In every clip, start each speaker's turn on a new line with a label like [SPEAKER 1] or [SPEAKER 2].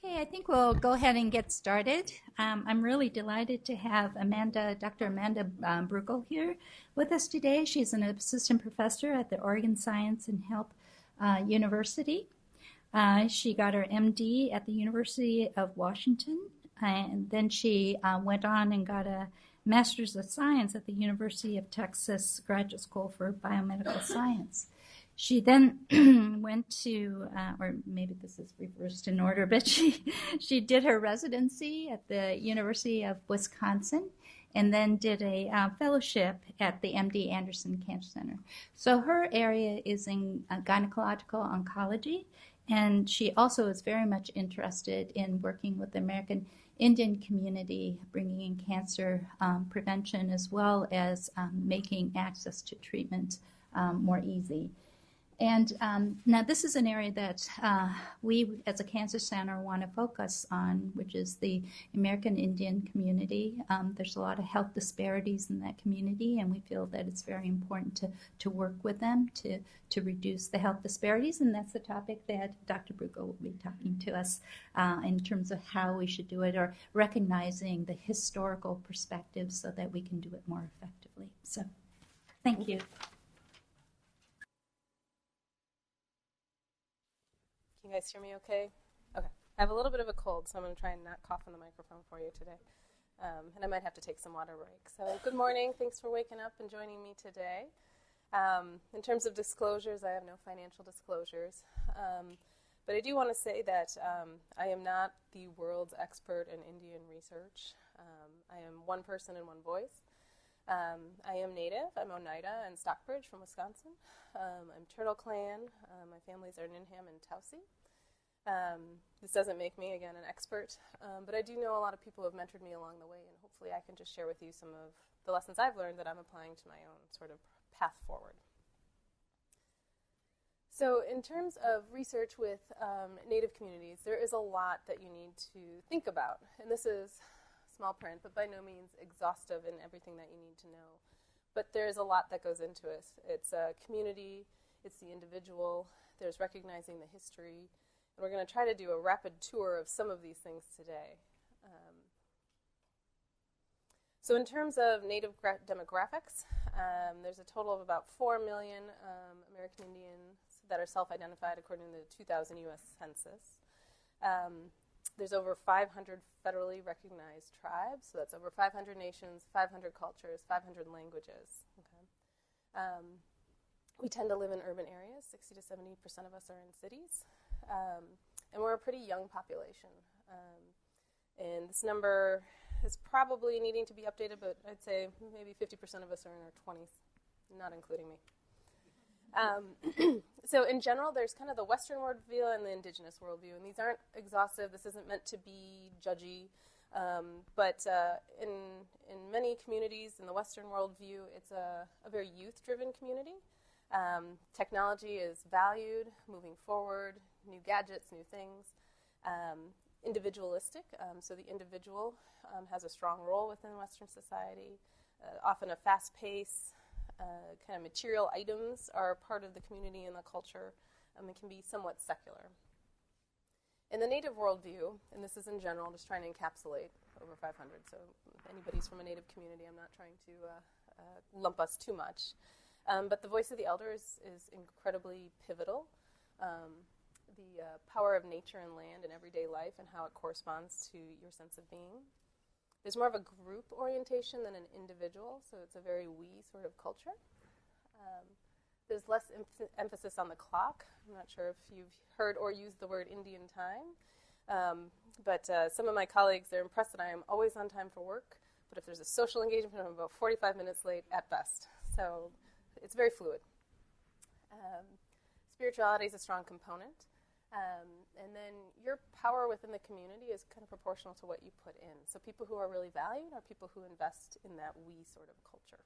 [SPEAKER 1] Okay, I think we'll go ahead and get started. I'm really delighted to have Dr. Amanda Bruegl here with us today. She's an assistant professor at the Oregon Science and Health University. She got her MD at the University of Washington, and then she went on and got a Master's of Science at the University of Texas Graduate School for Biomedical Science. She then went to, or maybe this is reversed in order, but she did her residency at the University of Wisconsin and then did a fellowship at the MD Anderson Cancer Center. So her area is in gynecological oncology, and she also is very much interested in working with the American Indian community, bringing in cancer prevention as well as making access to treatment more easy. And now this is an area that we as a cancer center want to focus on, which is the American Indian community. There's a lot of health disparities in that community, and we feel that it's very important to work with them to reduce the health disparities, and that's the topic that Dr. Bruegl will be talking to us in terms of how we should do it, or recognizing the historical perspective so that we can do it more effectively. So thank you.
[SPEAKER 2] Can you guys hear me okay? Okay. I have a little bit of a cold, so I'm going to try and not cough on the microphone for you today. And I might have to take some water break. So good morning. Thanks for waking up and joining me today. In terms of disclosures, I have no financial disclosures. But I do want to say that I am not the world's expert in Indian research. I am one person and one voice. I am Native. I'm Oneida and Stockbridge from Wisconsin. I'm Turtle Clan. My families are Ninham and Tausig. This doesn't make me, again, an expert, but I do know a lot of people have mentored me along the way, and hopefully I can just share with you some of the lessons I've learned that I'm applying to my own sort of path forward. So in terms of research with Native communities, there is a lot that you need to think about, and this is small print, but by no means exhaustive in everything that you need to know. But there's a lot that goes into it. It's a community, it's the individual, there's recognizing the history, and we're going to try to do a rapid tour of some of these things today. So in terms of Native demographics, there's a total of about 4 million American Indians that are self-identified according to the 2000 U.S. Census. There's over 500 federally recognized tribes, so that's over 500 nations, 500 cultures, 500 languages. Okay. We tend to live in urban areas. 60 to 70% of us are in cities. And we're a pretty young population. And this number is probably needing to be updated, but I'd say maybe 50% of us are in our 20s, not including me. So in general, there's kind of the Western worldview and the indigenous worldview, and these aren't exhaustive. This isn't meant to be judgy, but in many communities in the Western worldview, it's a very youth-driven community. Technology is valued, moving forward, new gadgets, new things. Individualistic, so the individual has a strong role within Western society, often a fast pace. Kind of material items are part of the community and the culture. It can be somewhat secular. In the Native worldview, and this is in general, just trying to encapsulate over 500, so if anybody's from a Native community, I'm not trying to lump us too much. But the voice of the elder is incredibly pivotal. The power of nature and land in everyday life and how it corresponds to your sense of being. There's more of a group orientation than an individual, so it's a very we sort of culture. There's less emphasis on the clock. I'm not sure if you've heard or used the word Indian time, but some of my colleagues, they're impressed that I am always on time for work, but if there's a social engagement, I'm about 45 minutes late at best. So it's very fluid. Spirituality is a strong component. And then your power within the community is kind of proportional to what you put in. So people who are really valued are people who invest in that we sort of culture.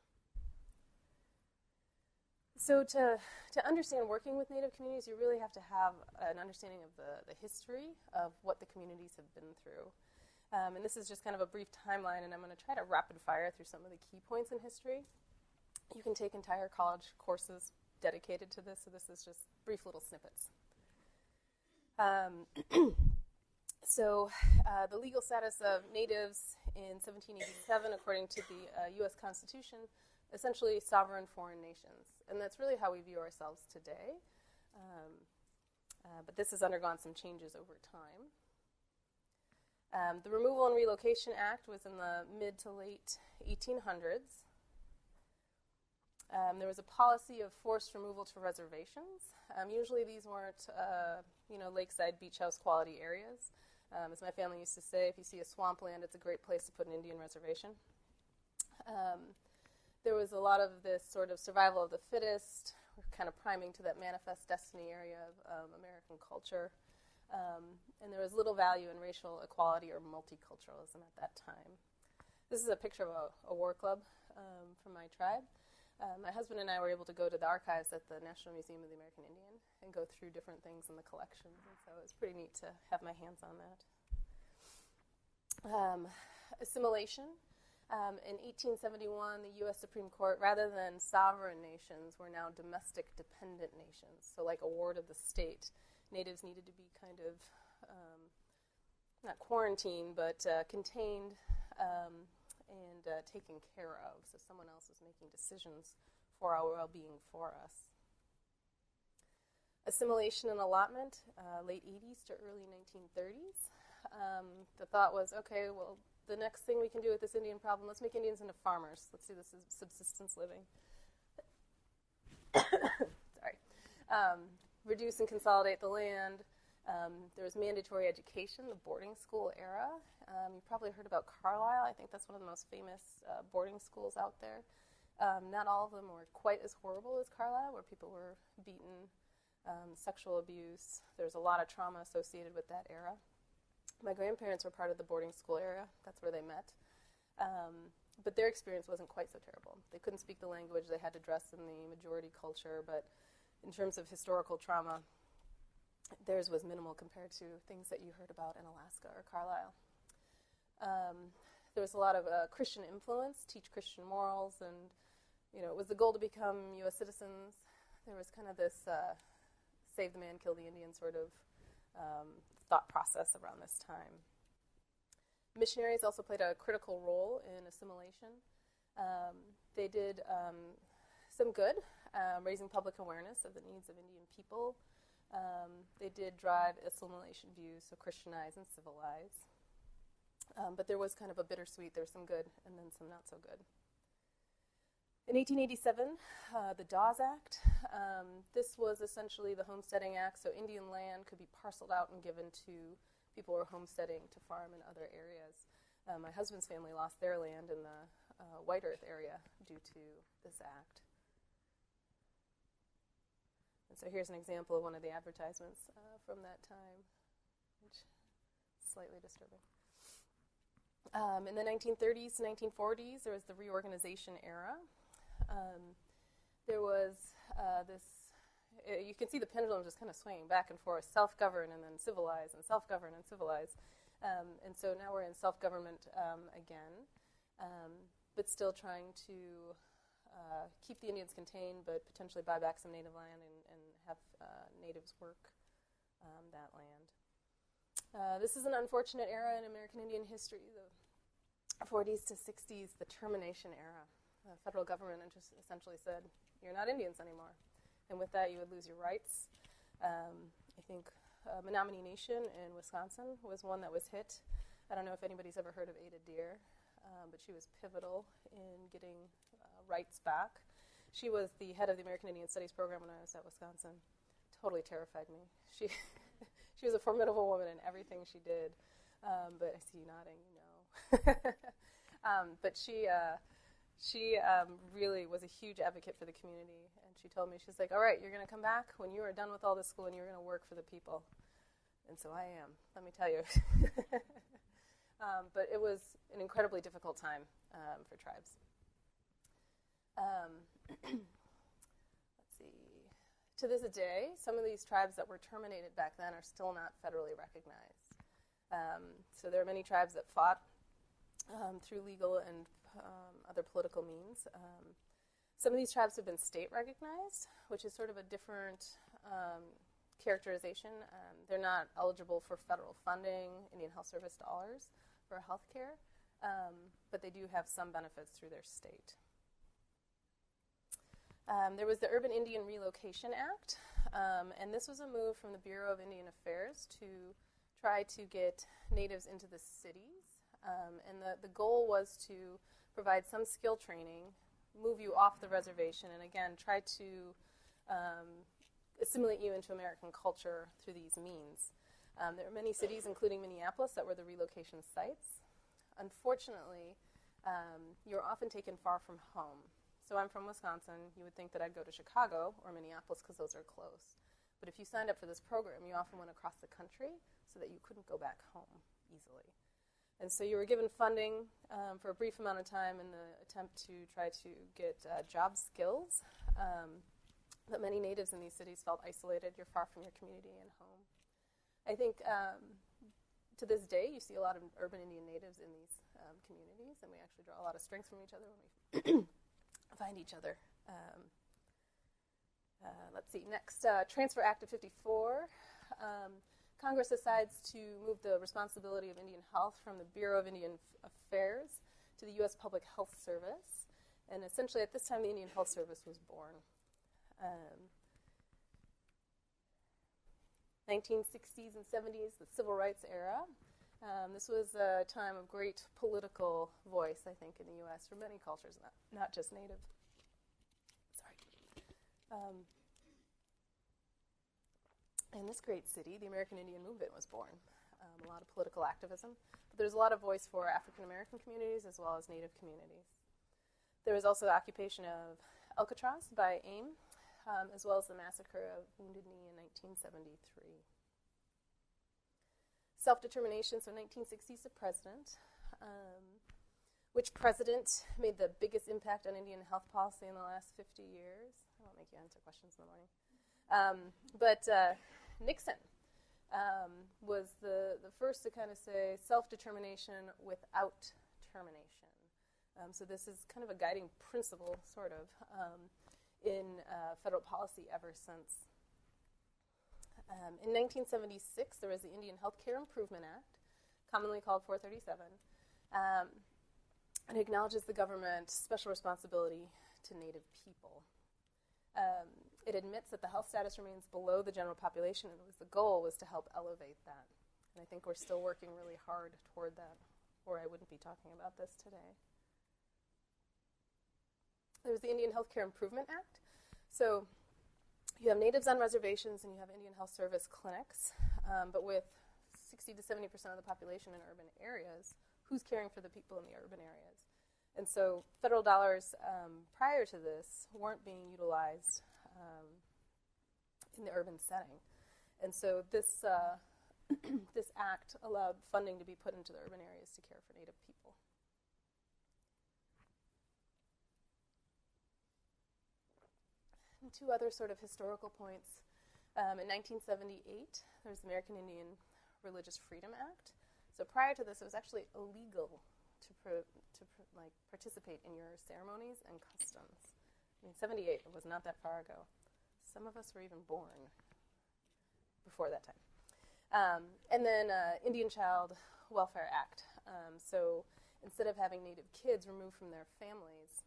[SPEAKER 2] So to understand working with Native communities, you really have to have an understanding of the history of what the communities have been through. And this is just kind of a brief timeline, and I'm going to try to rapid fire through some of the key points in history. You can take entire college courses dedicated to this, so this is just brief little snippets. So the legal status of natives in 1787, according to the U.S. Constitution, essentially sovereign foreign nations. And that's really how we view ourselves today. But this has undergone some changes over time. The Removal and Relocation Act was in the mid to late 1800s. There was a policy of forced removal to reservations. Usually these weren't, lakeside beach house quality areas. As my family used to say, if you see a swampland, it's a great place to put an Indian reservation. There was a lot of this sort of survival of the fittest, kind of priming to that manifest destiny area of American culture. And there was little value in racial equality or multiculturalism at that time. This is a picture of a war club from my tribe. My husband and I were able to go to the archives at the National Museum of the American Indian and go through different things in the collection. And so it was pretty neat to have my hands on that. Assimilation. In 1871, the U.S. Supreme Court, rather than sovereign nations, were now domestic dependent nations. So like a ward of the state, natives needed to be kind of, not quarantined, but contained and taken care of. So someone else is making decisions for our well-being for us. Assimilation and allotment, late 80s to early 1930s. The thought was, okay, well, the next thing we can do with this Indian problem, let's make Indians into farmers. Let's do this as subsistence living. Sorry. Reduce and consolidate the land. There was mandatory education, the boarding school era. You probably heard about Carlisle. I think that's one of the most famous boarding schools out there. Not all of them were quite as horrible as Carlisle, where people were beaten, sexual abuse. There's a lot of trauma associated with that era. My grandparents were part of the boarding school era. That's where they met. But their experience wasn't quite so terrible. They couldn't speak the language. They had to dress in the majority culture. But in terms of historical trauma, theirs was minimal compared to things that you heard about in Alaska or Carlisle. There was a lot of Christian influence, teach Christian morals, and it was the goal to become U.S. citizens. There was kind of this save the man, kill the Indian sort of thought process around this time. Missionaries also played a critical role in assimilation. They did some good, raising public awareness of the needs of Indian people. They did drive assimilation views, so Christianize and civilize. But there was kind of a bittersweet. There was some good and then some not so good. In 1887, the Dawes Act. This was essentially the homesteading act, so Indian land could be parceled out and given to people who were homesteading to farm in other areas. My husband's family lost their land in the White Earth area due to this act. And so here's an example of one of the advertisements from that time, which is slightly disturbing. In the 1930s to 1940s, there was the Reorganization Era. There was you can see the pendulum just kind of swinging back and forth, self-govern and then civilize, and self-govern and civilize. And so now we're in self-government again, but still trying to keep the Indians contained, but potentially buy back some native land and have natives work that land. This is an unfortunate era in American Indian history, the 40s to 60s, the termination era. The federal government essentially said, you're not Indians anymore. And with that, you would lose your rights. I think Menominee Nation in Wisconsin was one that was hit. I don't know if anybody's ever heard of Ada Deer, but she was pivotal in getting rights back. She was the head of the American Indian Studies program when I was at Wisconsin. Totally terrified me. She was a formidable woman in everything she did. But I see you nodding, you know. But she really was a huge advocate for the community, and she told me, she's like, all right, you're going to come back when you are done with all this school and you're going to work for the people. And so I am, let me tell you. But it was an incredibly difficult time for tribes. Let's see. To this day, some of these tribes that were terminated back then are still not federally recognized. So there are many tribes that fought through legal and other political means. Some of these tribes have been state recognized, which is sort of a different characterization. They're not eligible for federal funding, Indian Health Service dollars for health care, but they do have some benefits through their state. There was the Urban Indian Relocation Act, and this was a move from the Bureau of Indian Affairs to try to get natives into the cities. And the goal was to provide some skill training, move you off the reservation, and again, try to assimilate you into American culture through these means. There are many cities, including Minneapolis, that were the relocation sites. Unfortunately, you're often taken far from home. So I'm from Wisconsin. You would think that I'd go to Chicago or Minneapolis because those are close. But if you signed up for this program, you often went across the country so that you couldn't go back home easily. And so you were given funding for a brief amount of time in the attempt to try to get job skills. But many natives in these cities felt isolated. You're far from your community and home. I think to this day, you see a lot of urban Indian natives in these communities, and we actually draw a lot of strength from each other when we find each other. Let's see, next, Transfer Act of 54. Congress decides to move the responsibility of Indian health from the Bureau of Indian Affairs to the U.S. Public Health Service. And essentially, at this time, the Indian Health Service was born. 1960s and 70s, the Civil Rights Era. This was a time of great political voice, I think, in the U.S. for many cultures, not just Native. Sorry. In this great city, the American Indian movement was born. A lot of political activism, but there's a lot of voice for African American communities as well as Native communities. There was also the occupation of Alcatraz by AIM, as well as the massacre of Wounded Knee in 1973. Self-determination, so 1960s the president. Which president made the biggest impact on Indian health policy in the last 50 years? I won't make you answer questions in the morning. But Nixon was the first to kind of say self-determination without termination. So this is kind of a guiding principle, sort of, in federal policy ever since. In 1976, there was the Indian Health Care Improvement Act, commonly called 437. And acknowledges the government's special responsibility to Native people. It admits that the health status remains below the general population, and the goal was to help elevate that. And I think we're still working really hard toward that, or I wouldn't be talking about this today. There's the Indian Health Care Improvement Act. So you have natives on reservations and you have Indian Health Service clinics, but with 60 to 70% of the population in urban areas, who's caring for the people in the urban areas? And so federal dollars prior to this weren't being utilized in the urban setting. And so this, this act allowed funding to be put into the urban areas to care for Native people. And two other sort of historical points. In 1978, there was the American Indian Religious Freedom Act. So prior to this, it was actually illegal to participate in your ceremonies and customs. I mean, 78 was not that far ago. Some of us were even born before that time. And then Indian Child Welfare Act. So instead of having Native kids removed from their families,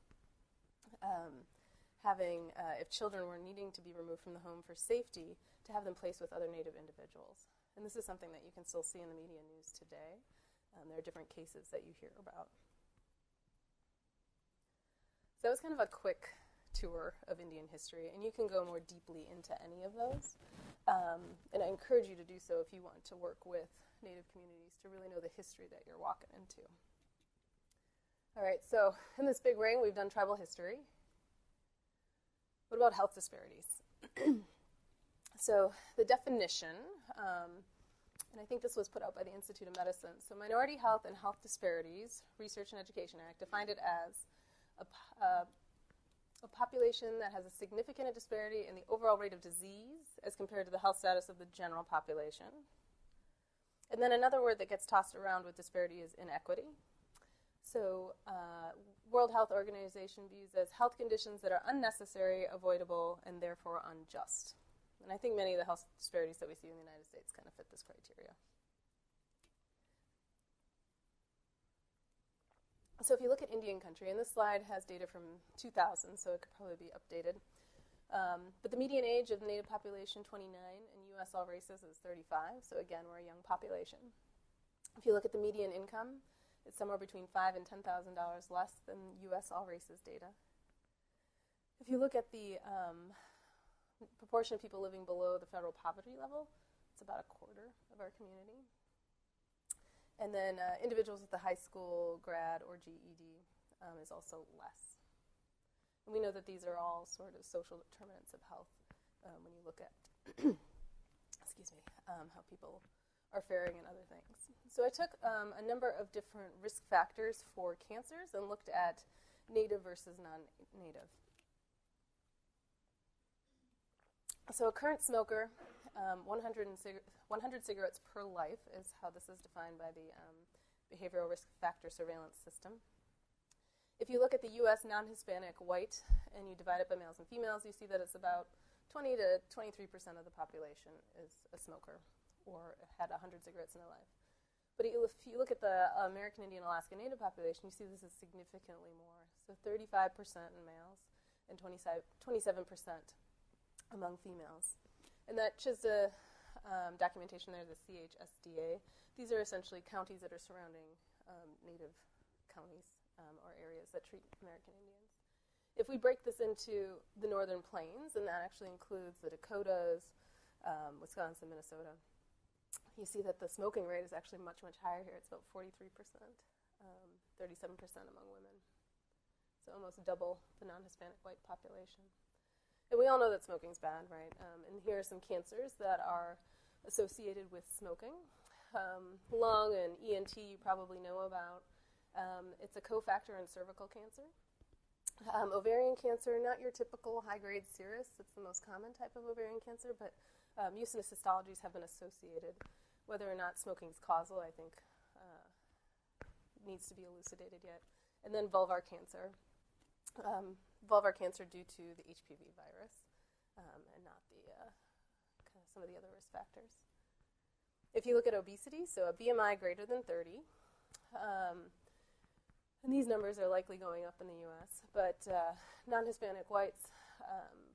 [SPEAKER 2] if children were needing to be removed from the home for safety, to have them placed with other Native individuals. And this is something that you can still see in the media news today. There are different cases that you hear about. So that was kind of a quick tour of Indian history, and you can go more deeply into any of those. And I encourage you to do so if you want to work with Native communities to really know the history that you're walking into. All right, so in this big ring, we've done tribal history. What about health disparities? So the definition, and I think this was put out by the Institute of Medicine. So Minority Health and Health Disparities Research and Education Act defined it as a population that has a significant disparity in the overall rate of disease as compared to the health status of the general population. And then another word that gets tossed around with disparity is inequity. So World Health Organization views as health conditions that are unnecessary, avoidable, and therefore unjust. And I think many of the health disparities that we see in the United States kind of fit this criteria. So if you look at Indian country, and this slide has data from 2000, so it could probably be updated. But the median age of the native population, 29, and U.S. all races is 35, so again, we're a young population. If you look at the median income, it's somewhere between $5,000 and $10,000 less than U.S. all races data. If you look at the proportion of people living below the federal poverty level, it's about a quarter of our community. And then individuals with a high school grad or GED is also less. And we know that these are all sort of social determinants of health when you look at excuse me, how people are faring and other things. So I took a number of different risk factors for cancers and looked at native versus non-native. So a current smoker, 100 cigarettes per life is how this is defined by the Behavioral Risk Factor Surveillance System. If you look at the U.S. non-Hispanic white and you divide it by males and females, you see that it's about 20 to 23% of the population is a smoker or had 100 cigarettes in their life. But if you look at the American Indian Alaska Native population, you see this is significantly more. So 35% in males and 27% among females. And that just a documentation there, the CHSDA. These are essentially counties that are surrounding native counties or areas that treat American Indians. If we break this into the northern plains, and that actually includes the Dakotas, Wisconsin, Minnesota, you see that the smoking rate is actually much, much higher here. It's about 43%, 37% among women. So almost double the non-Hispanic white population. And we all know that smoking's bad, right? And here are some cancers that are associated with smoking. Lung and ENT you probably know about. It's a cofactor in cervical cancer. Ovarian cancer, not your typical high-grade serous. It's the most common type of ovarian cancer, but mucinous histologies have been associated. Whether or not smoking is causal, I think, needs to be elucidated yet. And then vulvar cancer. Vulvar cancer due to the HPV virus and not the kind of some of the other risk factors. If you look at obesity, so a BMI greater than 30, and these numbers are likely going up in the U.S., but non-Hispanic whites,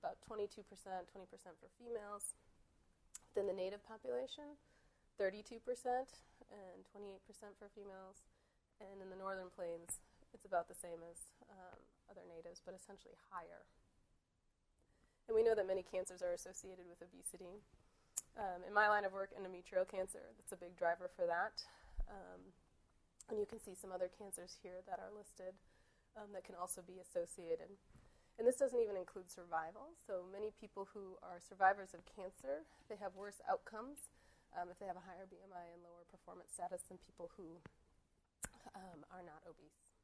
[SPEAKER 2] about 22%, 20% for females. Then the native population, 32% and 28% for females. And in the northern plains, it's about the same as other natives, but essentially higher. And we know that many cancers are associated with obesity. In my line of work, endometrial cancer, that's a big driver for that. And you can see some other cancers here that are listed that can also be associated. And this doesn't even include survival. So many people who are survivors of cancer, they have worse outcomes if they have a higher BMI and lower performance status than people who are not obese.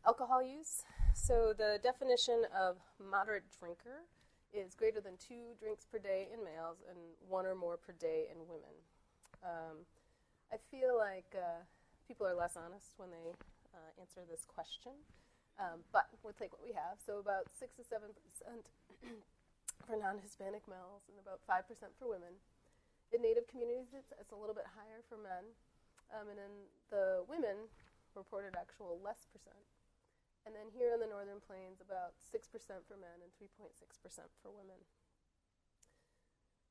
[SPEAKER 2] Alcohol use. So the definition of moderate drinker is greater than 2 drinks per day in males and 1 or more per day in women. I feel like people are less honest when they answer this question, but we'll take what we have. So about 6 to 7% for non-Hispanic males and about 5% for women. In Native communities, it's a little bit higher for men, and in the women, reported actual less percent. And then here in the northern plains, about 6% for men and 3.6% for women.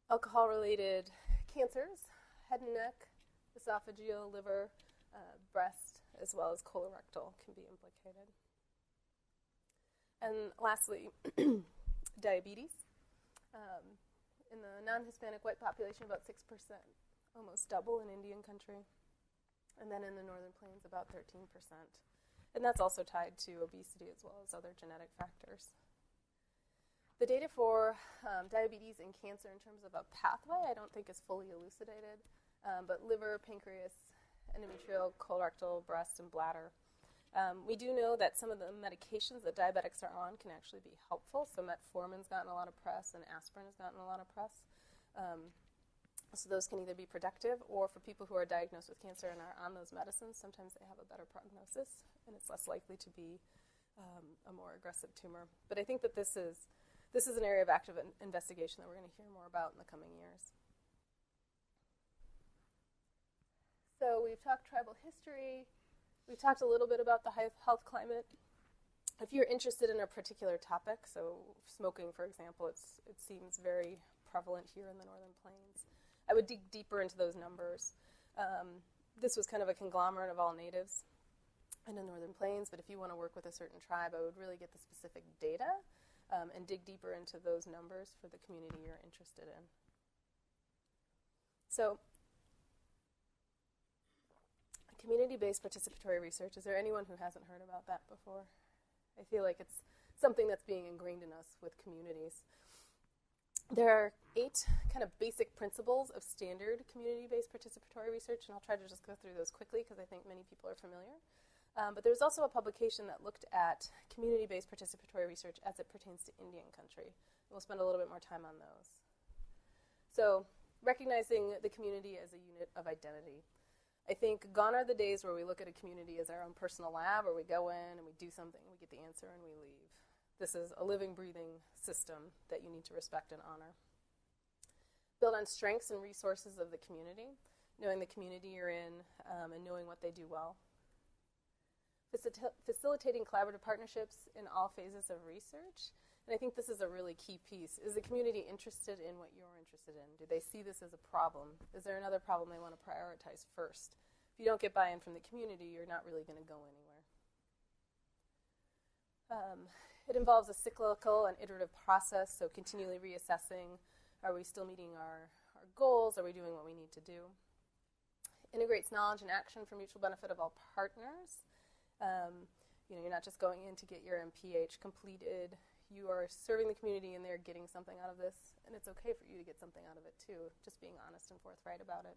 [SPEAKER 2] Alcohol-related cancers, head and neck, esophageal, liver, breast, as well as colorectal can be implicated. And lastly, diabetes. In the non-Hispanic white population, about 6%, almost double in Indian country. And then in the northern plains, about 13%. And that's also tied to obesity as well as other genetic factors. The data for diabetes and cancer in terms of a pathway I don't think is fully elucidated, but liver, pancreas, endometrial, colorectal, breast, and bladder. We do know that some of the medications that diabetics are on can actually be helpful. So metformin's gotten a lot of press and aspirin has gotten a lot of press. So those can either be productive, or for people who are diagnosed with cancer and are on those medicines, sometimes they have a better prognosis and it's less likely to be a more aggressive tumor. But I think that this is this is an area of active investigation that we're going to hear more about in the coming years. So we've talked tribal history. We've talked a little bit about the health climate. If you're interested in a particular topic, so smoking, for example, it seems very prevalent here in the Northern Plains, I would dig deeper into those numbers. This was kind of a conglomerate of all natives in the Northern Plains, but if you want to work with a certain tribe, I would really get the specific data and dig deeper into those numbers for the community you're interested in. So, community-based participatory research, is there anyone who hasn't heard about that before? I feel like it's something that's being ingrained in us with communities. There are 8 kind of basic principles of standard community-based participatory research, and I'll try to just go through those quickly because I think many people are familiar. But there's also a publication that looked at community-based participatory research as it pertains to Indian country. We'll spend a little bit more time on those. So, recognizing the community as a unit of identity. I think gone are the days where we look at a community as our own personal lab, where we go in and we do something, we get the answer, and we leave. This is a living, breathing system that you need to respect and honor. Build on strengths and resources of the community, knowing the community you're in and knowing what they do well. Facilitating collaborative partnerships in all phases of research. And I think this is a really key piece. Is the community interested in what you're interested in? Do they see this as a problem? Is there another problem they want to prioritize first? If you don't get buy-in from the community, you're not really going to go anywhere. It involves a cyclical and iterative process, so continually reassessing, are we still meeting our goals? Are we doing what we need to do? Integrates knowledge and action for mutual benefit of all partners. You're not just going in to get your MPH completed. You are serving the community and they're getting something out of this, and it's okay for you to get something out of it too, just being honest and forthright about it.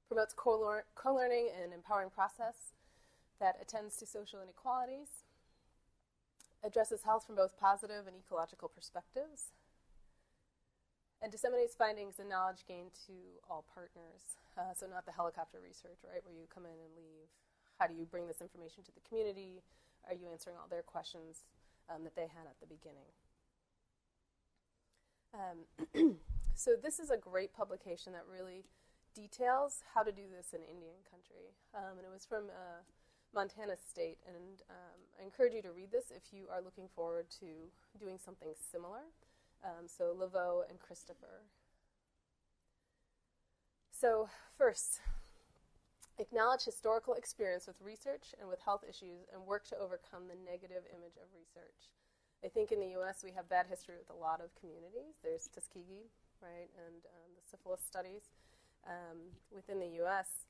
[SPEAKER 2] Promotes co-learning and empowering process that attends to social inequalities. Addresses health from both positive and ecological perspectives. And disseminates findings and knowledge gained to all partners. So not the helicopter research, right, where you come in and leave. How do you bring this information to the community? Are you answering all their questions that they had at the beginning? So this is a great publication that really details how to do this in Indian country. And it was from Montana State, and I encourage you to read this if you are looking forward to doing something similar. So Laveau and Christopher. So first, acknowledge historical experience with research and with health issues and work to overcome the negative image of research. I think in the U.S. we have bad history with a lot of communities. There's Tuskegee, right, and the syphilis studies within the U.S.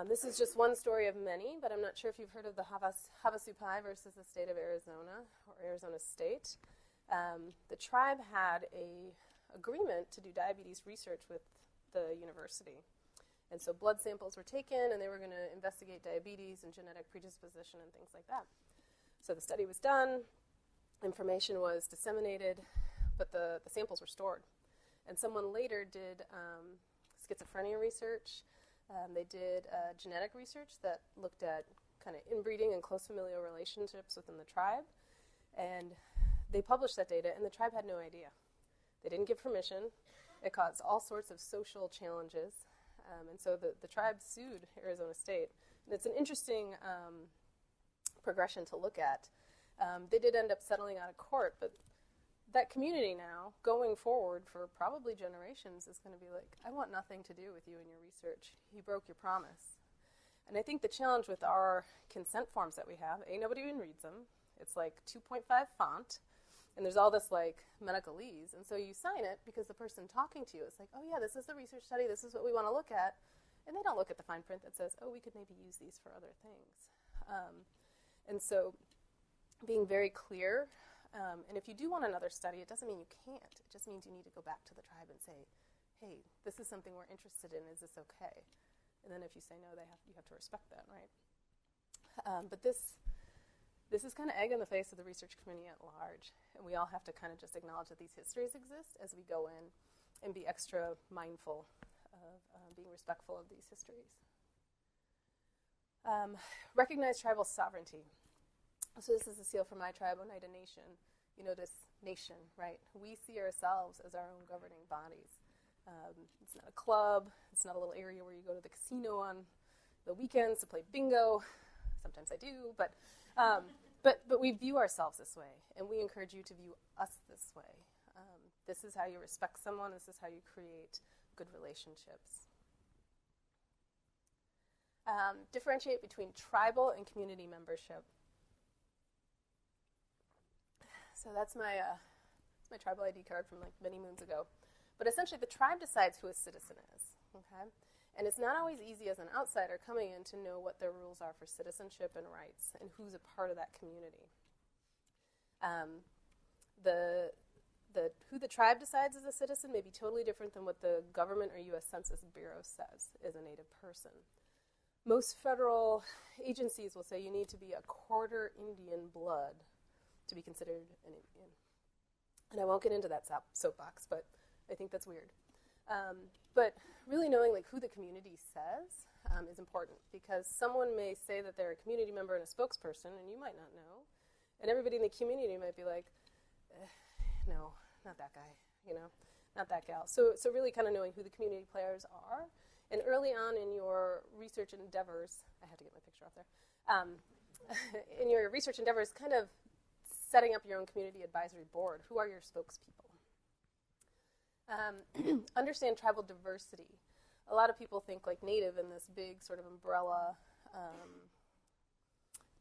[SPEAKER 2] This is just one story of many, but I'm not sure if you've heard of the Havasupai versus the state of Arizona, or Arizona State. The tribe had an agreement to do diabetes research with the university. And so blood samples were taken, and they were going to investigate diabetes and genetic predisposition and things like that. So the study was done, information was disseminated, but the samples were stored. And someone later did schizophrenia research. They did genetic research that looked at kind of inbreeding and close familial relationships within the tribe. And they published that data, and the tribe had no idea. They didn't give permission. It caused all sorts of social challenges. And so the tribe sued Arizona State. And it's an interesting progression to look at. They did end up settling out of court, but that community now, going forward for probably generations, is going to be like, I want nothing to do with you and your research. You broke your promise. And I think the challenge with our consent forms that we have, nobody even reads them. It's like 2.5 font. And there's all this like medicalese. And so you sign it because the person talking to you is like, oh yeah, this is the research study, this is what we want to look at. And they don't look at the fine print that says, oh, we could maybe use these for other things. And so being very clear, and if you do want another study, it doesn't mean you can't. It just means you need to go back to the tribe and say, hey, this is something we're interested in, is this okay? And then if you say no, you have to respect that, right? But this is kind of egg in the face of the research community at large. And we all have to kind of just acknowledge that these histories exist as we go in and be extra mindful of being respectful of these histories. Recognize tribal sovereignty. So this is the seal for my tribe, Oneida Nation. You notice nation, right? We see ourselves as our own governing bodies. It's not a club. It's not a little area where you go to the casino on the weekends to play bingo. Sometimes I do, but we view ourselves this way, and we encourage you to view us this way. This is how you respect someone. This is how you create good relationships. Differentiate between tribal and community membership. So that's my tribal ID card from like many moons ago. But essentially, the tribe decides who a citizen is. Okay, and it's not always easy as an outsider coming in to know what their rules are for citizenship and rights and who's a part of that community. Who the tribe decides as a citizen may be totally different than what the government or U.S. Census Bureau says is a Native person. Most federal agencies will say you need to be a quarter Indian blood to be considered an Indian. And I won't get into that soapbox, but I think that's weird. But really knowing like who the community says is important, because someone may say that they're a community member and a spokesperson, and you might not know. And everybody in the community might be like, no, not that guy, not that gal. So really kind of knowing who the community players are. And early on in your research endeavors, I have to get my picture off there, in your research endeavors, kind of setting up your own community advisory board. Who are your spokespeople? Understand tribal diversity. A lot of people think like Native in this big sort of umbrella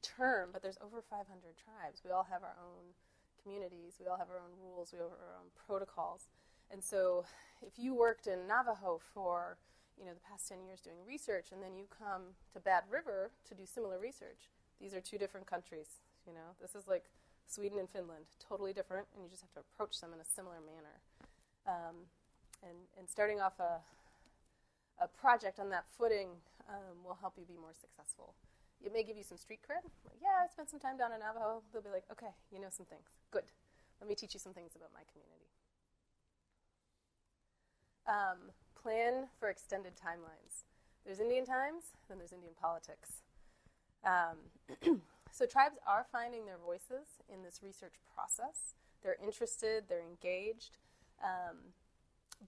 [SPEAKER 2] term, but there's over 500 tribes. We all have our own communities. We all have our own rules. We have our own protocols. And so if you worked in Navajo for the past 10 years doing research, and then you come to Bad River to do similar research, these are two different countries. This is like Sweden and Finland, totally different, and you just have to approach them in a similar manner. And starting off a project on that footing will help you be more successful. It may give you some street cred. Like, yeah, I spent some time down in Navajo. They'll be like, okay, you know some things. Good. Let me teach you some things about my community. Plan for extended timelines. There's Indian times, then there's Indian politics. So tribes are finding their voices in this research process. They're interested, they're engaged,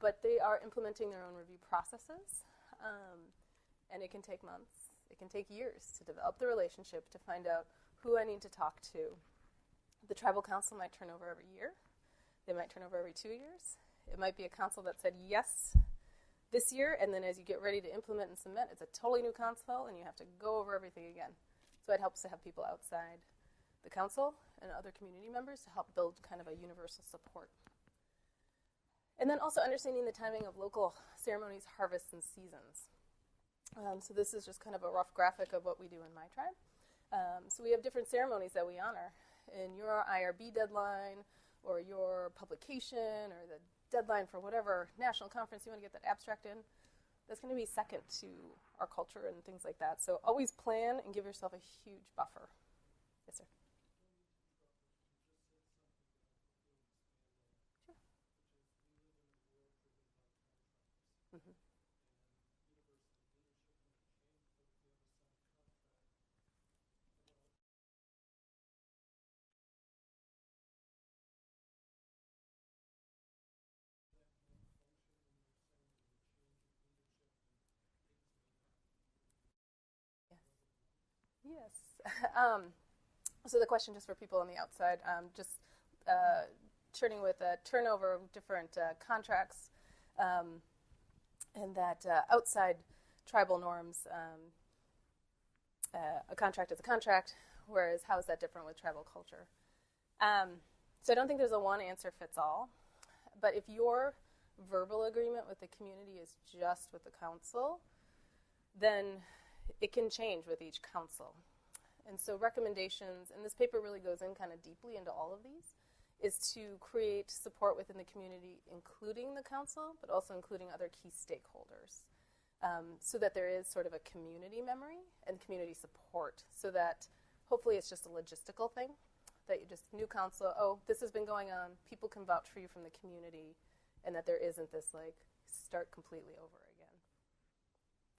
[SPEAKER 2] but they are implementing their own review processes, and it can take months. It can take years to develop the relationship, to find out who I need to talk to. The tribal council might turn over every year. They might turn over every 2 years. It might be a council that said yes this year, and then as you get ready to implement and submit, it's a totally new council, and you have to go over everything again. So it helps to have people outside the council and other community members to help build kind of a universal support. And then also understanding the timing of local ceremonies, harvests, and seasons. So this is just kind of a rough graphic of what we do in my tribe. So we have different ceremonies that we honor. In your IRB deadline, or your publication, or the deadline for whatever national conference you want to get that abstract in, that's going to be second to our culture and things like that. So always plan and give yourself a huge buffer. Yes, sir. Sure. Mm-hmm. Yes. So the question, just for people on the outside, turning with a turnover of different contracts, and that outside tribal norms, a contract is a contract, whereas how is that different with tribal culture? So I don't think there's a one answer fits all, but if your verbal agreement with the community is just with the council, then it can change with each council. And so recommendations, and this paper really goes in kind of deeply into all of these, is to create support within the community, including the council, but also including other key stakeholders, so that there is sort of a community memory and community support, so that hopefully it's just a logistical thing, that you just, new council, oh, this has been going on, people can vouch for you from the community, and that there isn't this like start completely over again.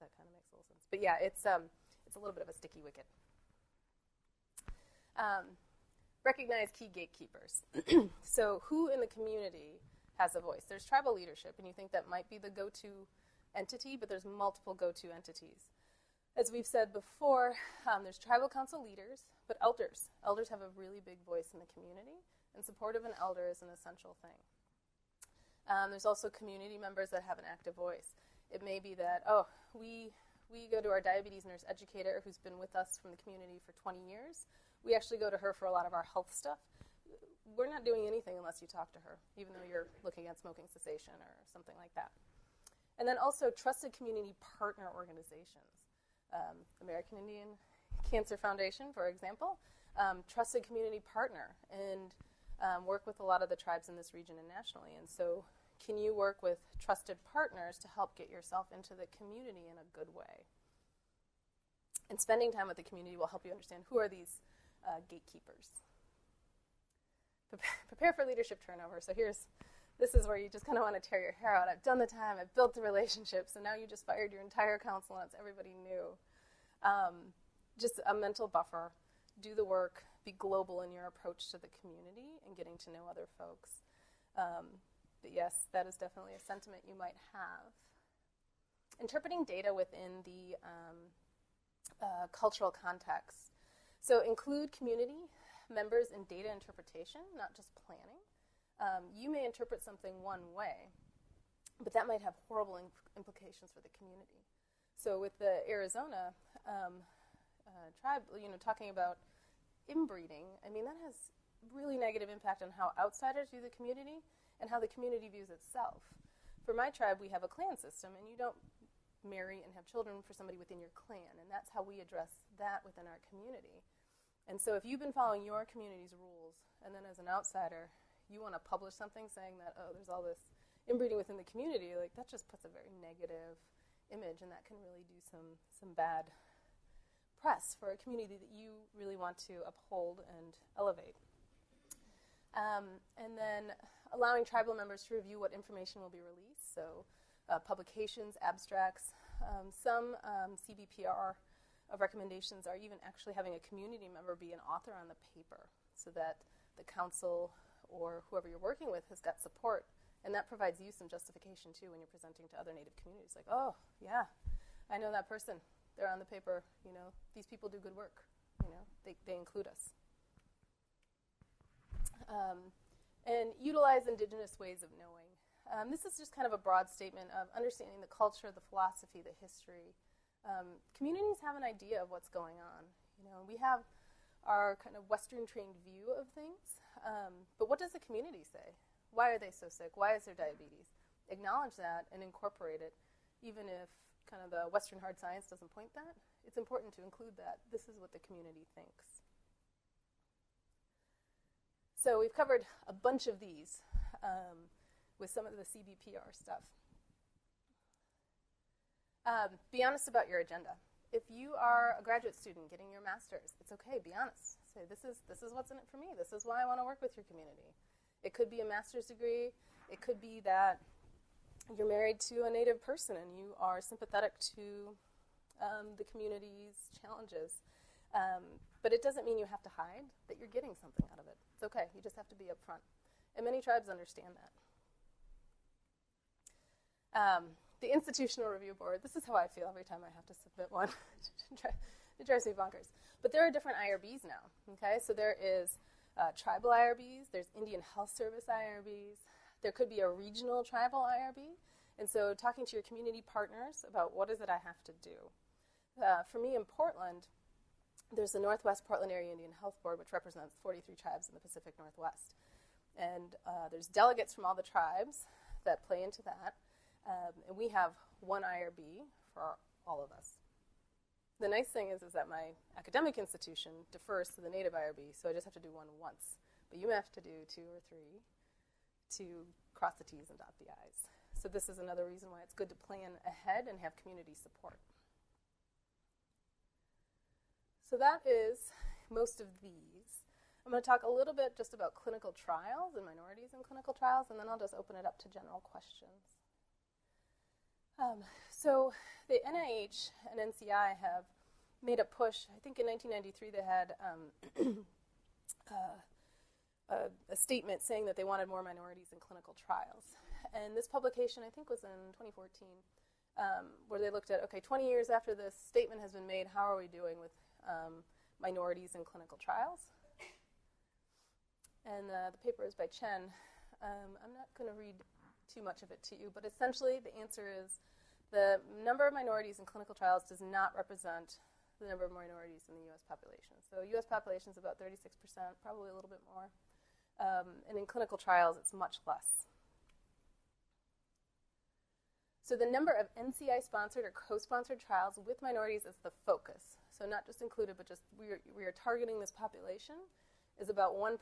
[SPEAKER 2] That kind of makes a little sense. But yeah, it's a little bit of a sticky wicket. recognize key gatekeepers. So who in the community has a voice? There's tribal leadership, and you think that might be the go-to entity, but there's multiple go-to entities. As we've said before, there's tribal council leaders, but elders. Elders have a really big voice in the community, and support of an elder is an essential thing. There's also community members that have an active voice. It may be that, we go to our diabetes nurse educator who's been with us from the community for 20 years. We actually go to her for a lot of our health stuff. We're not doing anything unless you talk to her, even though you're looking at smoking cessation or something like that. And then also trusted community partner organizations. American Indian Cancer Foundation, for example, trusted community partner, and work with a lot of the tribes in this region and nationally. And so can you work with trusted partners to help get yourself into the community in a good way? And spending time with the community will help you understand who are these gatekeepers. Prepare for leadership turnover. So this is where you just kind of want to tear your hair out. I've done the time, I've built the relationships, and now you just fired your entire council and it's everybody new. Just a mental buffer. Do the work. Be global in your approach to the community and getting to know other folks. But yes, that is definitely a sentiment you might have. Interpreting data within the cultural context. So include community members in data interpretation, not just planning. You may interpret something one way, but that might have horrible implications for the community. So with the Arizona tribe, talking about inbreeding, I mean, that has really negative impact on how outsiders view the community and how the community views itself. For my tribe, we have a clan system, and you don't marry and have children for somebody within your clan, and that's how we address that within our community. And so if you've been following your community's rules, and then as an outsider, you want to publish something saying that, there's all this inbreeding within the community, like that just puts a very negative image, and that can really do some bad press for a community that you really want to uphold and elevate. And then allowing tribal members to review what information will be released, so publications, abstracts. Some CBPR recommendations are even actually having a community member be an author on the paper so that the council or whoever you're working with has got support, and that provides you some justification too when you're presenting to other Native communities. Like, oh, yeah, I know that person. They're on the paper. These people do good work. They include us. And utilize indigenous ways of knowing. This is just kind of a broad statement of understanding the culture, the philosophy, the history. Communities have an idea of what's going on. We have our kind of Western-trained view of things, but what does the community say? Why are they so sick? Why is there diabetes? Acknowledge that and incorporate it, even if kind of the Western hard science doesn't point that. It's important to include that. This is what the community thinks. So we've covered a bunch of these with some of the CBPR stuff. Be honest about your agenda. If you are a graduate student getting your master's, it's okay, be honest. Say, this is what's in it for me. This is why I want to work with your community. It could be a master's degree. It could be that you're married to a Native person and you are sympathetic to the community's challenges. But it doesn't mean you have to hide that you're getting something out of it. It's okay. You just have to be upfront. And many tribes understand that. The Institutional Review Board, this is how I feel every time I have to submit one. It drives me bonkers. But there are different IRBs now, okay? So there is tribal IRBs, there's Indian Health Service IRBs, there could be a regional tribal IRB. And so talking to your community partners about what is it I have to do. For me in Portland, there's the Northwest Portland Area Indian Health Board, which represents 43 tribes in the Pacific Northwest. And there's delegates from all the tribes that play into that. And we have one IRB for all of us. The nice thing is that my academic institution defers to the Native IRB, so I just have to do one once. But you have to do 2 or 3 to cross the T's and dot the I's. So this is another reason why it's good to plan ahead and have community support. So that is most of these. I'm going to talk a little bit just about clinical trials and minorities in clinical trials, and then I'll just open it up to general questions. So the NIH and NCI have made a push. I think in 1993 they had a statement saying that they wanted more minorities in clinical trials. And this publication, I think, was in 2014, where they looked at, okay, 20 years after this statement has been made, how are we doing with minorities in clinical trials? And the paper is by Chen. I'm not going to read too much of it to you, but essentially the answer is the number of minorities in clinical trials does not represent the number of minorities in the U.S. population. So U.S. population is about 36%, probably a little bit more. And in clinical trials, it's much less. So the number of NCI-sponsored or co-sponsored trials with minorities is the focus. So not just included, but just we are targeting this population is about 1%.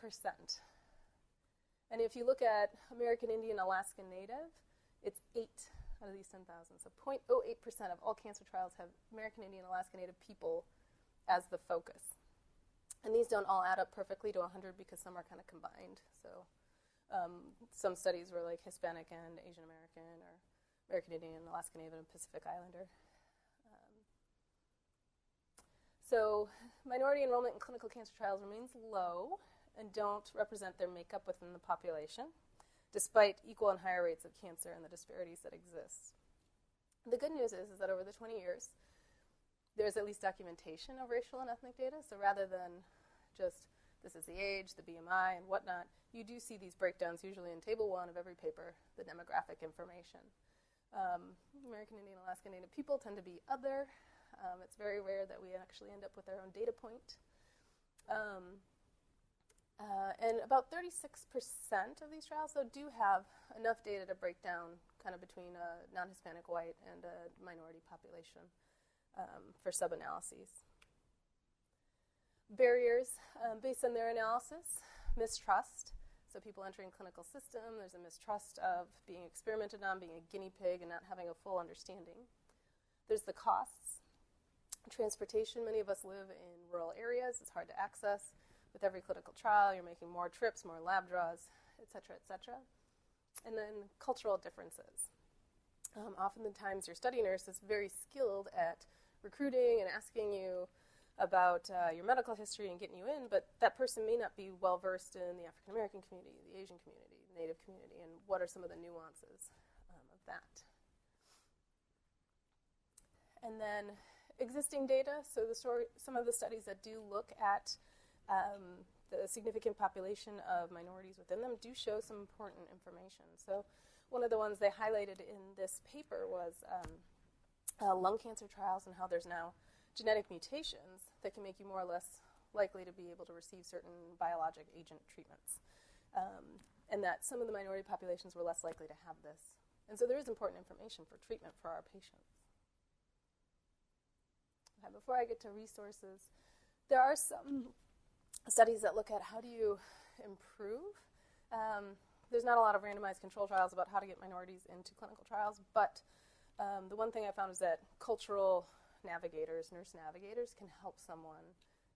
[SPEAKER 2] And if you look at American Indian, Alaska Native, it's 8 out of these 10,000. So 0.08% of all cancer trials have American Indian, Alaska Native people as the focus. And these don't all add up perfectly to 100 because some are kind of combined. So some studies were like Hispanic and Asian American, or American Indian, Alaska Native, and Pacific Islander. So minority enrollment in clinical cancer trials remains low and don't represent their makeup within the population, despite equal and higher rates of cancer and the disparities that exist. The good news is that over the 20 years, there's at least documentation of racial and ethnic data. So rather than just this is the age, the BMI, and whatnot, you do see these breakdowns usually in Table 1 of every paper, the demographic information. American Indian, Alaska Native people tend to be other. It's very rare that we actually end up with our own data point. And about 36% of these trials, though, do have enough data to break down kind of between a non-Hispanic white and a minority population for sub-analyses. Barriers, based on their analysis, mistrust. So people entering clinical system, there's a mistrust of being experimented on, being a guinea pig, and not having a full understanding. There's the costs. Transportation, many of us live in rural areas. It's hard to access. With every clinical trial, you're making more trips, more lab draws, et cetera, et cetera. And then cultural differences. Oftentimes, your study nurse is very skilled at recruiting and asking you about your medical history and getting you in, but that person may not be well-versed in the African American community, the Asian community, the Native community, and what are some of the nuances of that. And then existing data, so some of the studies that do look at the significant population of minorities within them do show some important information. So one of the ones they highlighted in this paper was lung cancer trials and how there's now genetic mutations that can make you more or less likely to be able to receive certain biologic agent treatments. And that some of the minority populations were less likely to have this. And so there is important information for treatment for our patients. Okay, before I get to resources, there are some studies that look at how do you improve. There's not a lot of randomized control trials about how to get minorities into clinical trials, but the one thing I found is that cultural navigators, nurse navigators, can help someone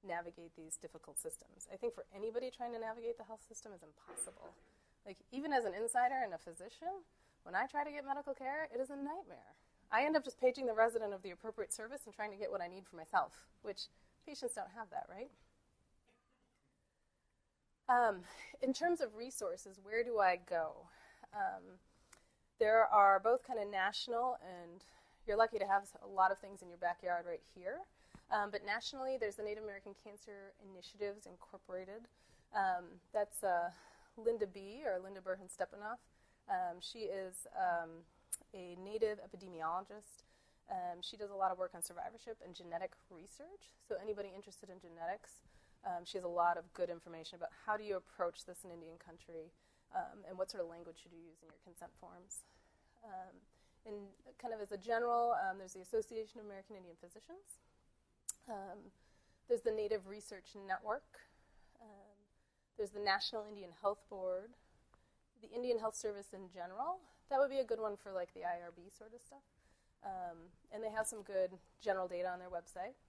[SPEAKER 2] navigate these difficult systems. I think for anybody trying to navigate the health system is impossible. Like, even as an insider and a physician, when I try to get medical care, it is a nightmare. I end up just paging the resident of the appropriate service and trying to get what I need for myself, which patients don't have that, right? In terms of resources, where do I go? There are both kind of national, and you're lucky to have a lot of things in your backyard right here. But nationally, there's the Native American Cancer Initiatives Incorporated. That's Linda B., or Linda Burhan-Stepanoff. She is a Native epidemiologist. She does a lot of work on survivorship and genetic research. So anybody interested in genetics, she has a lot of good information about how do you approach this in Indian country, and what sort of language should you use in your consent forms. And kind of as a general, there's the Association of American Indian Physicians. There's the Native Research Network. There's the National Indian Health Board. The Indian Health Service in general. That would be a good one for like the IRB sort of stuff. And they have some good general data on their website.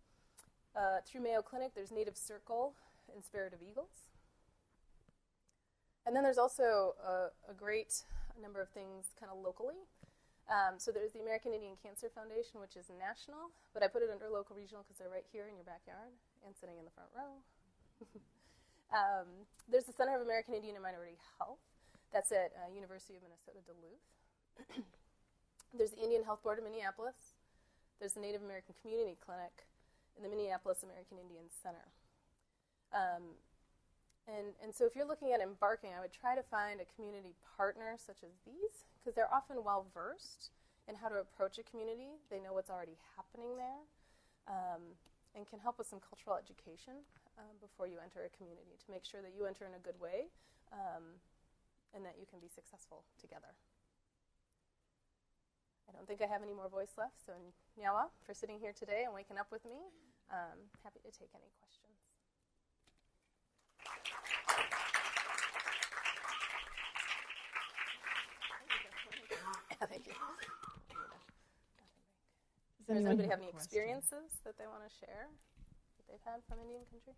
[SPEAKER 2] Through Mayo Clinic, there's Native Circle and Spirit of Eagles. And then there's also a great number of things kind of locally. So there's the American Indian Cancer Foundation, which is national, but I put it under local regional because they're right here in your backyard and sitting in the front row. There's the Center of American Indian and Minority Health. That's at University of Minnesota Duluth. There's the Indian Health Board of Minneapolis. There's the Native American Community Clinic and the Minneapolis American Indian Center. And so if you're looking at embarking, I would try to find a community partner such as these, because they're often well-versed in how to approach a community. They know what's already happening there, and can help with some cultural education before you enter a community to make sure that you enter in a good way and that you can be successful together. I don't think I have any more voice left, so Nyawa for sitting here today and waking up with me. Happy to take any questions. Thank you. Does anybody have any experiences that they want to share that they've had from Indian country?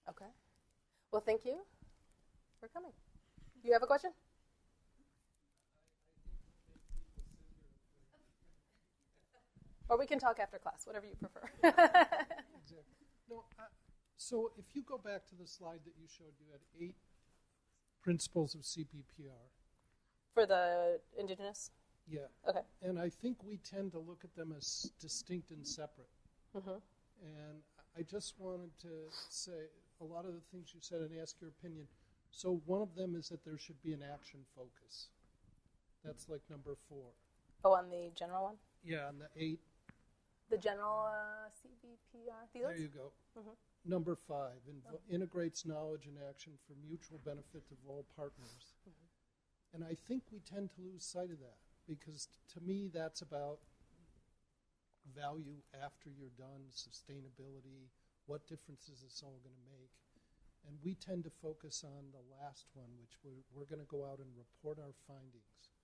[SPEAKER 2] Okay. Well, thank you for coming. You have a question? Or we can talk after class, whatever you prefer.
[SPEAKER 3] Exactly. No, so if you go back to the slide that you showed, you had 8 principles of CBPR.
[SPEAKER 2] For the indigenous?
[SPEAKER 3] Yeah.
[SPEAKER 2] Okay.
[SPEAKER 3] And I think we tend to look at them as distinct and separate.
[SPEAKER 2] Mm-hmm.
[SPEAKER 3] And I just wanted to say a lot of the things you said and ask your opinion. So one of them is that there should be an action focus. That's like number 4.
[SPEAKER 2] Oh, on the general one?
[SPEAKER 3] Yeah, on the 8.
[SPEAKER 2] The general CBPR fields?
[SPEAKER 3] There you go.
[SPEAKER 2] Mm-hmm.
[SPEAKER 3] Number 5, integrates knowledge and action for mutual benefit of all partners.
[SPEAKER 2] Mm-hmm.
[SPEAKER 3] And I think we tend to lose sight of that because to me that's about value after you're done, sustainability, what difference is this all going to make? And we tend to focus on the last one, which we're going to go out and report our findings.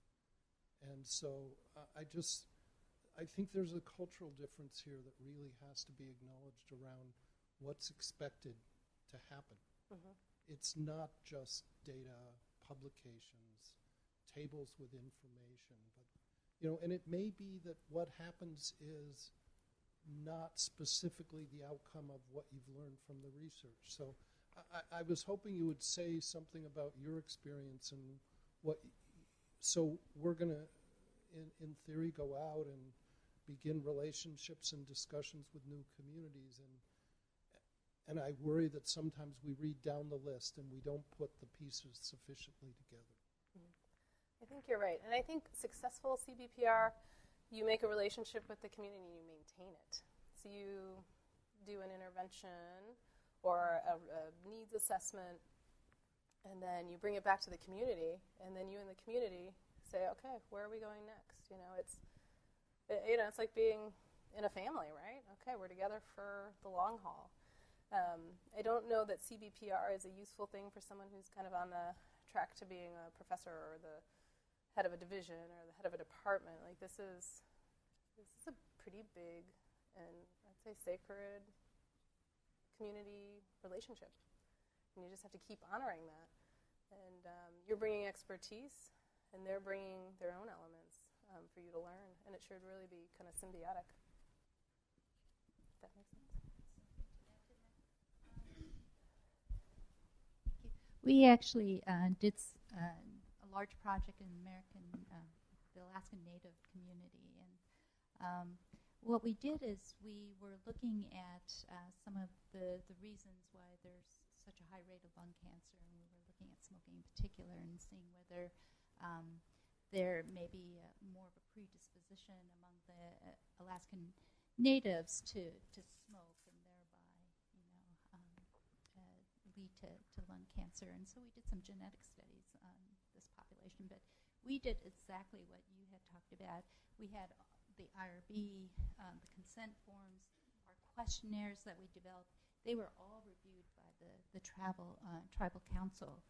[SPEAKER 3] And so I think there's a cultural difference here that really has to be acknowledged around what's expected to happen.
[SPEAKER 2] Mm-hmm.
[SPEAKER 3] It's not just data, publications, tables with information, but and it may be that what happens is not specifically the outcome of what you've learned from the research. So I was hoping you would say something about your experience and so we're going to, in theory, go out and begin relationships and discussions with new communities. And I worry that sometimes we read down the list and we don't put the pieces sufficiently together.
[SPEAKER 2] I think you're right. And I think successful CBPR, you make a relationship with the community and you maintain it. So you do an intervention or a needs assessment, and then you bring it back to the community, and then you and the community say, okay, where are we going next? It's like being in a family, right? Okay, we're together for the long haul. I don't know that CBPR is a useful thing for someone who's kind of on the track to being a professor or the head of a division or the head of a department. Like this is a pretty big and I'd say sacred community relationship, and you just have to keep honoring that. And you're bringing expertise, and they're bringing their own elements for you to learn, and it should really be kind of symbiotic. If that makes sense.
[SPEAKER 1] We actually did a large project in the Alaskan Native community, and what we did is we were looking at some of the reasons why there's such a high rate of lung cancer, and we were looking at smoking in particular and seeing whether there may be more of a predisposition among the Alaskan Natives to smoke and thereby lead to lung cancer. And so we did some genetic studies on this population, but we did exactly what you had talked about. We had the IRB, the consent forms, our questionnaires that we developed. They were all reviewed by the tribal council.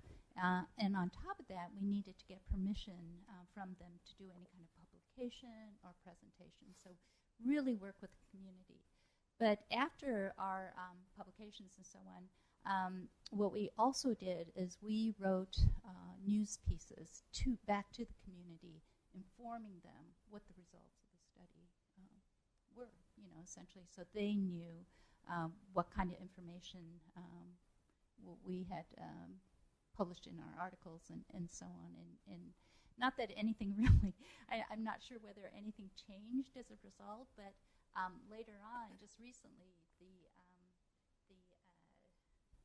[SPEAKER 1] And on top of that, we needed to get permission from them to do any kind of publication or presentation. So really work with the community. But after our publications and so on, what we also did is we wrote news pieces back to the community, informing them what the results of the study were, essentially. So they knew what kind of information we had published in our articles and so on. And not that anything really, I'm not sure whether anything changed as a result, but later on, just recently,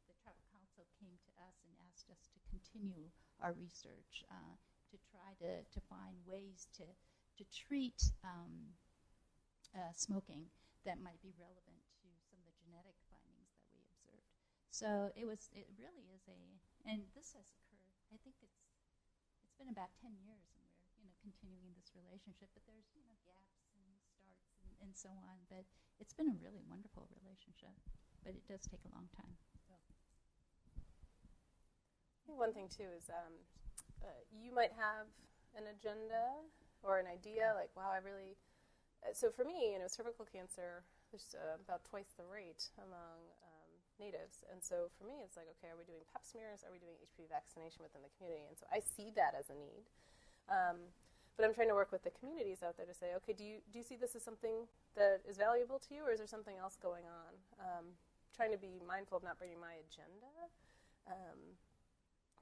[SPEAKER 1] the Tribal Council came to us and asked us to continue our research to try to find ways to treat smoking that might be relevant to some of the genetic findings that we observed. So it really is and this has occurred, I think it's been about 10 years, and we're, continuing this relationship, but there's, gaps and starts and so on, but it's been a really wonderful relationship, but it does take a long time.
[SPEAKER 2] One thing, too, is you might have an agenda or an idea, like, wow, so for me, cervical cancer, there's about twice the rate among natives, and so for me, it's like, okay, are we doing pap smears? Are we doing HPV vaccination within the community? And so I see that as a need, but I'm trying to work with the communities out there to say, okay, do you see this as something that is valuable to you, or is there something else going on? Trying to be mindful of not bringing my agenda,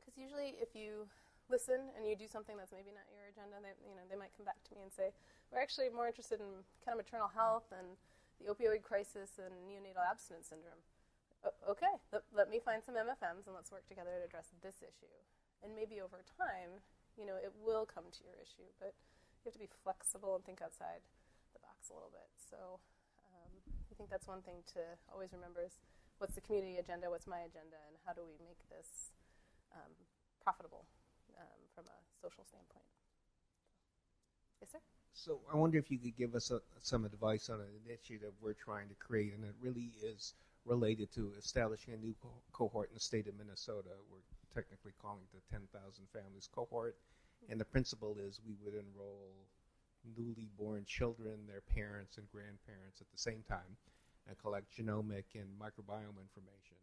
[SPEAKER 2] because usually if you listen and you do something that's maybe not your agenda, they might come back to me and say, we're actually more interested in kind of maternal health and the opioid crisis and neonatal abstinence syndrome. Okay, let me find some MFMs and let's work together to address this issue. And maybe over time, it will come to your issue, but you have to be flexible and think outside the box a little bit. So I think that's one thing to always remember is what's the community agenda, what's my agenda, and how do we make this profitable from a social standpoint. Yes, sir?
[SPEAKER 4] So I wonder if you could give us some advice on an initiative we're trying to create, and it really is related to establishing a new cohort in the state of Minnesota. We're technically calling it the 10,000 Families Cohort, and the principle is we would enroll newly born children, their parents and grandparents at the same time, and collect genomic and microbiome information.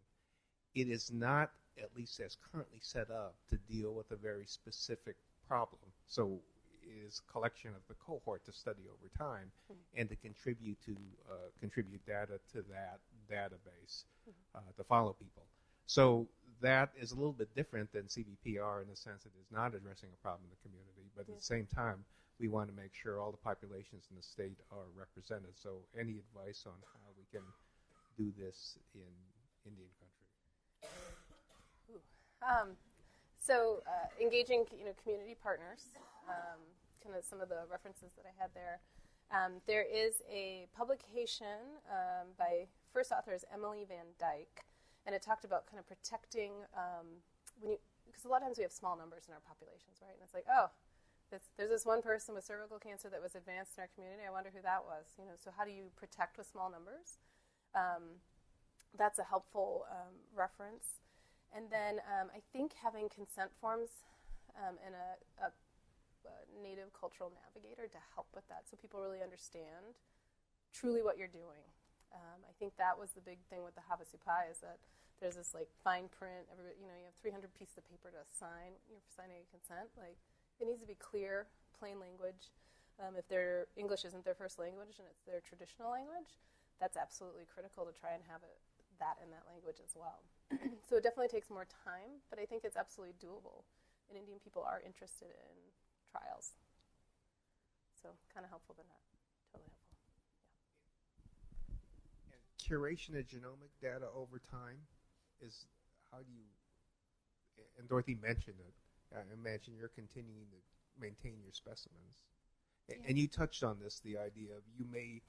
[SPEAKER 4] It is not, at least as currently set up, to deal with a very specific problem. So it is collection of the cohort to study over time and to contribute data to that database to follow people. So that is a little bit different than CBPR in the sense that it's not addressing a problem in the community, but at the same time, we want to make sure all the populations in the state are represented. So any advice on how we can do this in Indian country?
[SPEAKER 2] So engaging, community partners, kind of some of the references that I had there. There is a publication by first author is Emily Van Dyke, and it talked about kind of protecting because a lot of times we have small numbers in our populations, right? And it's like, there's this one person with cervical cancer that was advanced in our community. I wonder who that was. So how do you protect with small numbers? That's a helpful reference. And then I think having consent forms and a Native cultural navigator to help with that, so people really understand truly what you're doing. I think that was the big thing with the Havasupai is that there's this like fine print. Everybody, you have 300 pieces of paper to sign. You're signing a consent. Like it needs to be clear, plain language. If their English isn't their first language and it's their traditional language, that's absolutely critical to try and have that in that language as well. So it definitely takes more time, but I think it's absolutely doable. And Indian people are interested in trials. So kind of helpful but not totally helpful. Yeah.
[SPEAKER 4] And curation of genomic data over time is how do you, and Dorothy mentioned it, I imagine you're continuing to maintain your specimens. Yeah. And you touched on this, the idea of you may,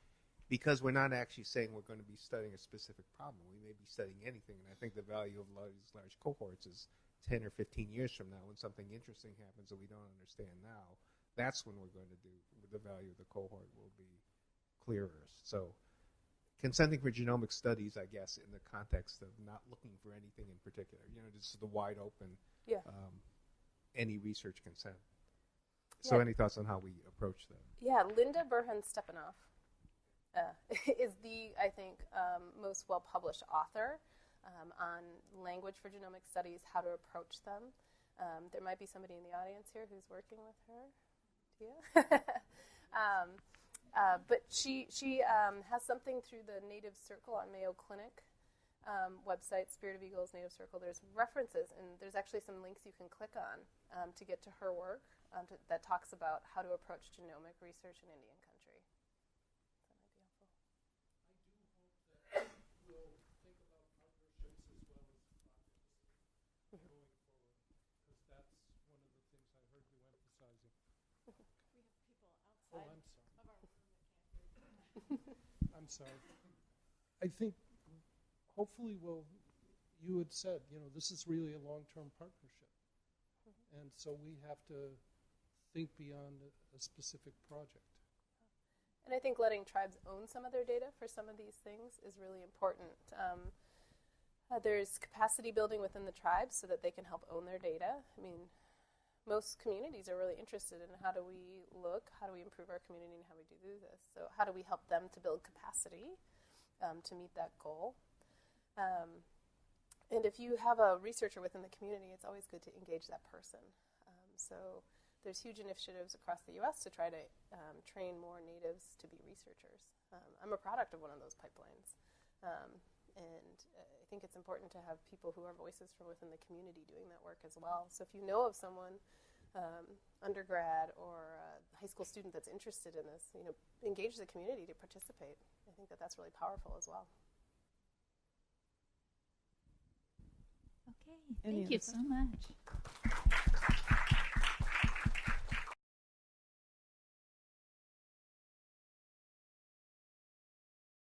[SPEAKER 4] because we're not actually saying we're going to be studying a specific problem, we may be studying anything, and I think the value of these large cohorts is 10 or 15 years from now when something interesting happens that we don't understand now, that's when we're going to do, the value of the cohort will be clearer. So consenting for genomic studies, I guess, in the context of not looking for anything in particular, just the wide open, any research consent. So any thoughts on how we approach that? Yeah,
[SPEAKER 2] Linda Burhan-Stepanoff is the, I think, most well-published author on language for genomic studies, how to approach them. There might be somebody in the audience here who's working with her. Tia? But she has something through the Native Circle on Mayo Clinic website, Spirit of Eagles Native Circle. There's references, and there's actually some links you can click on to get to her work that talks about how to approach genomic research in Indian country. So that might be helpful.
[SPEAKER 3] I do hope that we'll think about partnerships as well as projects going forward, because that's one of the things I heard you emphasizing.
[SPEAKER 5] We have people outside
[SPEAKER 3] Oh, I'm sorry.
[SPEAKER 5] of our room that can't hear you.
[SPEAKER 3] I'm sorry. I think hopefully you had said, this is really a long-term partnership. And so we have to think beyond a specific project.
[SPEAKER 2] And I think letting tribes own some of their data for some of these things is really important. There's capacity building within the tribes so that they can help own their data. I mean, most communities are really interested in how do we improve our community and how we do this. So how do we help them to build capacity to meet that goal? And if you have a researcher within the community, it's always good to engage that person. So there's huge initiatives across the U.S. to try to train more natives to be researchers. I'm a product of one of those pipelines. And I think it's important to have people who are voices from within the community doing that work as well. So if you know of someone, undergrad or a high school student that's interested in this, engage the community to participate. I think that that's really powerful as well.
[SPEAKER 1] Okay, thank you so much.